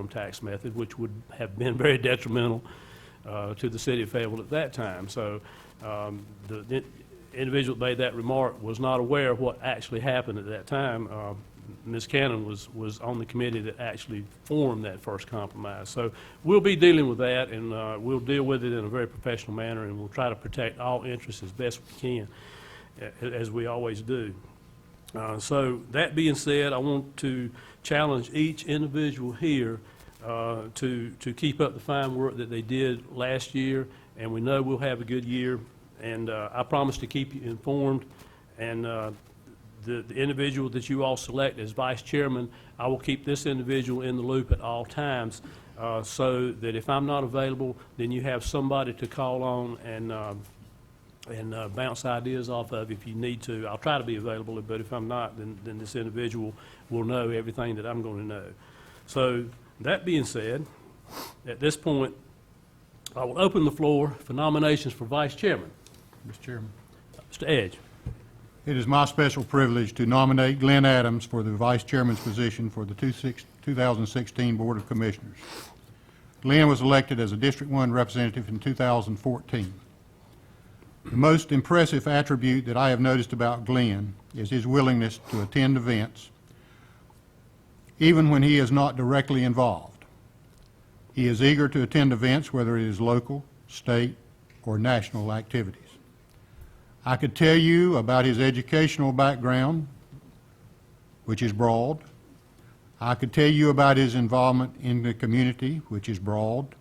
uniform tax method, which would have been very detrimental to the city of Fayetteville at that time. So the individual that made that remark was not aware of what actually happened at that time. Ms. Cannon was on the committee that actually formed that first compromise. So we'll be dealing with that, and we'll deal with it in a very professional manner, and we'll try to protect all interests as best we can, as we always do. So that being said, I want to challenge each individual here to keep up the fine work that they did last year, and we know we'll have a good year, and I promise to keep you informed. And the individual that you all select as vice chairman, I will keep this individual in the loop at all times, so that if I'm not available, then you have somebody to call on and bounce ideas off of if you need to. I'll try to be available, but if I'm not, then this individual will know everything that I'm going to know. So that being said, at this point, I will open the floor for nominations for vice chairman. Mr. Chairman. Mr. Edge. It is my special privilege to nominate Glenn Adams for the Vice Chairman's position for the 2016 Board of Commissioners. Glenn was elected as a District 1 representative in 2014. The most impressive attribute that I have noticed about Glenn is his willingness to attend events, even when he is not directly involved. He is eager to attend events, whether it is local, state, or national activities. I could tell you about his educational background, which is broad. I could tell you about his involvement in the community, which is broad,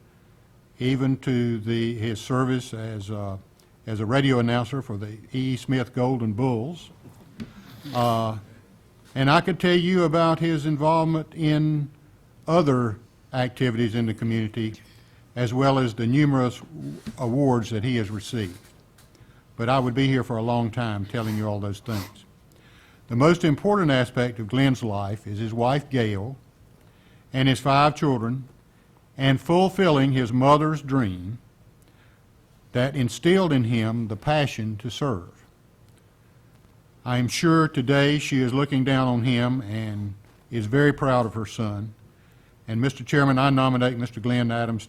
even to his service as a radio announcer for the E. Smith Golden Bulls. And I could tell you about his involvement in other activities in the community, as well as the numerous awards that he has received. But I would be here for a long time telling you all those things. The most important aspect of Glenn's life is his wife, Gail, and his 5 children, and fulfilling his mother's dream that instilled in him the passion to serve. I am sure today she is looking down on him and is very proud of her son. And Mr. Chairman, I nominate Mr. Glenn Adams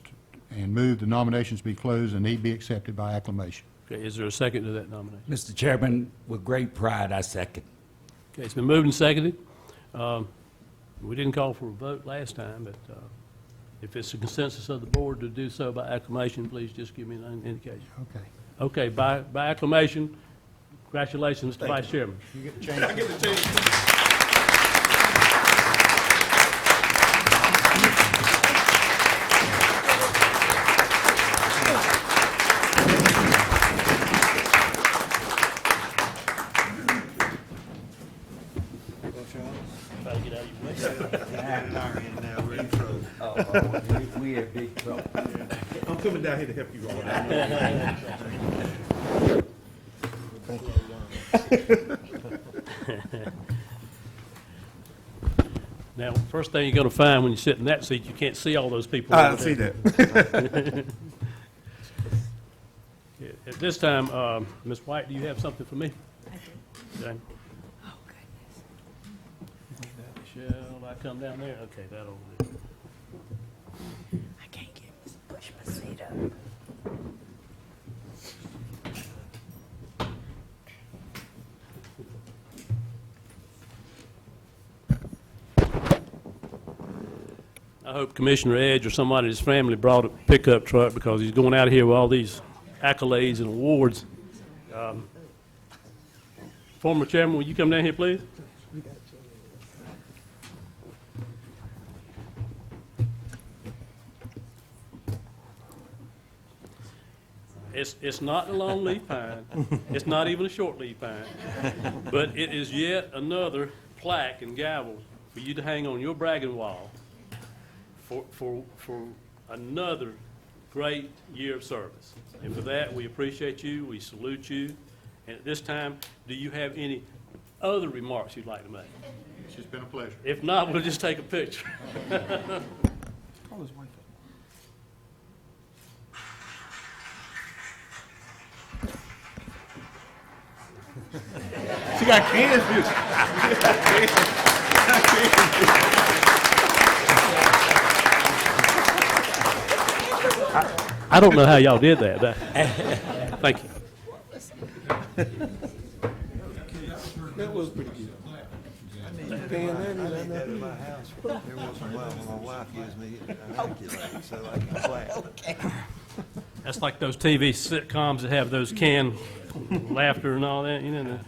and move the nominations be closed and he be accepted by acclamation. Okay, is there a second to that nomination? Mr. Chairman, with great pride, I second. Okay, it's been moved and seconded. We didn't call for a vote last time, but if it's a consensus of the board to do so by acclamation, please just give me an indication. Okay. Okay, by acclamation, congratulations, Mr. Vice Chairman. You get the change. I get the change. Try to get out of your way. We have big trouble. I'm coming down here to help you all. Now, first thing you're going to find when you sit in that seat, you can't see all those people. I over see there. that. Yeah, at this time, Ms. White, do you have something for me? I do. Okay. Oh, goodness. Shall I come down there? Okay, that'll do. I can't get push my seat up. I hope Commissioner Edge or somebody in his family brought a pickup truck because he's going out of here with all these accolades and awards. Former Chairman, will you come down here, please? It's not a long leaf pine. It's not even a short leaf pine. But it is yet another plaque and gavel for you to hang on your bragging wall for another great year of service. And for that, we appreciate you, we salute you. And at this time, do you have any other remarks you'd like to make? It's just been a pleasure. If not, we'll just take a picture. She got cans, dude. I don't know how y'all did that, but thank you. That was pretty good. Every once in a while, when my wife gives me an accolade, so I can clap. That's like those TV sitcoms that have those canned laughter and all that, you know.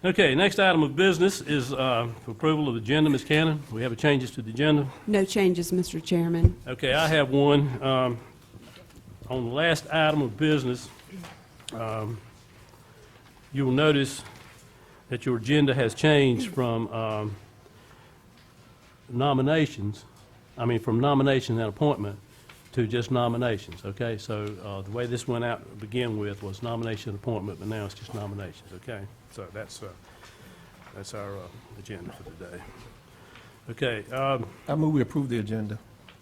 Okay, next item of business is approval of the agenda. Ms. Cannon, we have changes to the agenda. No changes, Mr. Chairman. Okay, I have one. On the last item of business, you will notice that your agenda has changed from nominations and appointment to just nominations, okay? So the way this went out to begin with was nomination and appointment, but now it's just nominations, okay? So that's our agenda for today. Okay, I move we approve the agenda.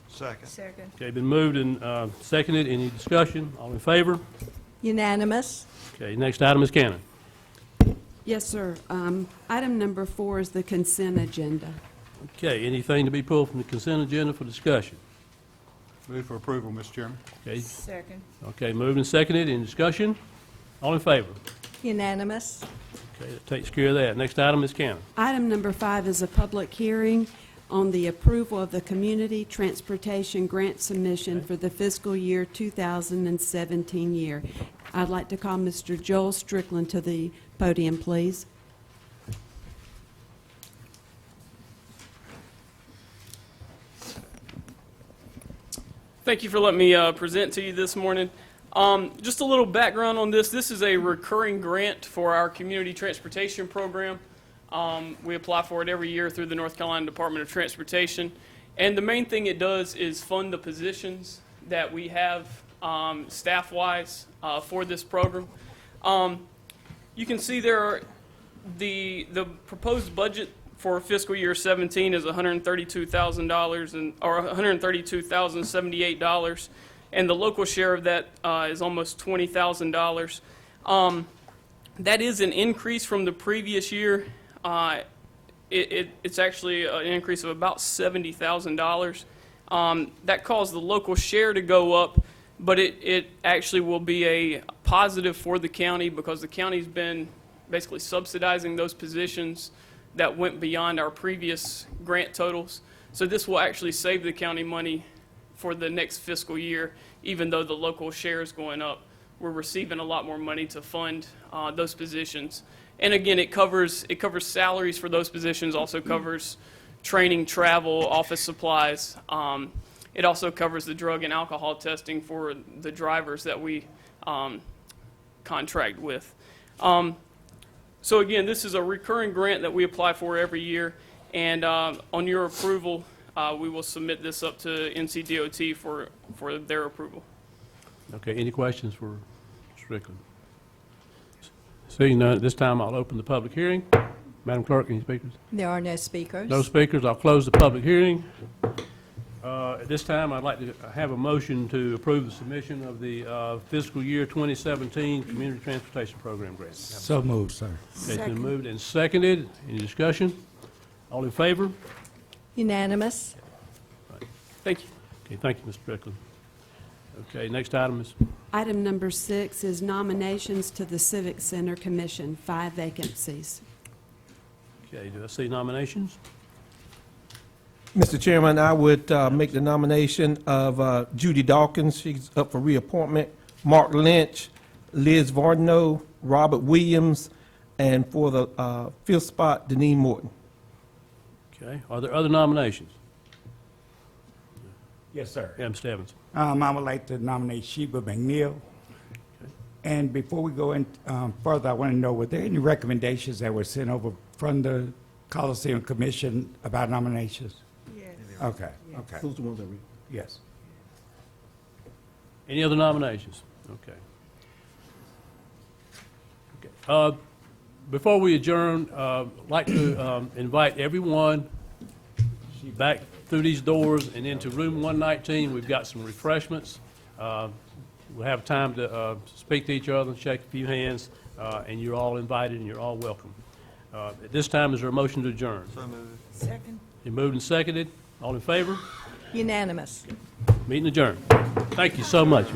Second. okay, been moved and seconded. Any discussion? All in favor? Unanimous. Okay, next item is Cannon. Yes, sir. Item number 4 is the consent agenda. Okay, anything to be pulled from the consent agenda for discussion? Move for approval, Mr. Chairman. Okay, Second. okay, moved and seconded. Any discussion? All in favor? Unanimous. Okay, that takes care of that. Next item is Cannon. Item number 5 is a public hearing on the approval of the Community Transportation Grant Submission for the fiscal year 2017 year. I'd like to call Mr. Joel Strickland to the podium, please. Thank you for letting me present to you this morning. Just a little background on this. This is a recurring grant for our community transportation program. We apply for it every year through the North Carolina Department of Transportation. And the main thing it does is fund the positions that we have staff-wise for this program. You can see there are the proposed budget for fiscal year 17 is $132,000 or $132,078, and the local share of that is almost $20,000. That is an increase from the previous year. It's actually an increase of about $70,000. That caused the local share to go up, but it actually will be a positive for the county because the county's been basically subsidizing those positions that went beyond our previous grant totals. So this will actually save the county money for the next fiscal year, even though the local share is going up. We're receiving a lot more money to fund those positions. And again, it covers salaries for those positions, also covers training, travel, office supplies. It also covers the drug and alcohol testing for the drivers that we contract with. So again, this is a recurring grant that we apply for every year, and on your approval, we will submit this up to NCDOT for their approval. Okay, any questions for Strickland? Seeing none, at this time I'll open the public hearing. Madam Clerk, any speakers? There are no speakers. No speakers, I'll close the public hearing. At this time, I'd like to have a motion to approve the submission of the fiscal year 2017 Community Transportation Program grant. So moved, sir. Okay, it's been moved and seconded. Any discussion? All in favor? Unanimous. Thank you. Okay, thank you, Mr. Strickland. Okay, next item is, Item number 6 is nominations to the Civic Center Commission, 5 vacancies. okay, do I see nominations? Mr. Chairman, I would make the nomination of Judy Dawkins, she's up for reappointment, Mark Lynch, Liz Vardino, Robert Williams, and for the 5th spot, Deneen Morton. Okay, are there other nominations? Yes, sir. Yeah, Mr. Evans. I would like to nominate Sheba McNeil. And before we go in further, I want to know, were there any recommendations that were sent over from the Coliseum Commission about nominations? Yes. Okay, okay, Those are the ones that we. yes. Any other nominations? Okay. Okay. Before we adjourn, I'd like to invite everyone back through these doors and into room 119. We've got some refreshments. We'll have time to speak to each other, shake a few hands, and you're all invited and you're all welcome. At this time, is there a motion to adjourn? So moved. Second. You moved and seconded. All in favor? Unanimous. Meeting adjourned. Thank you so much.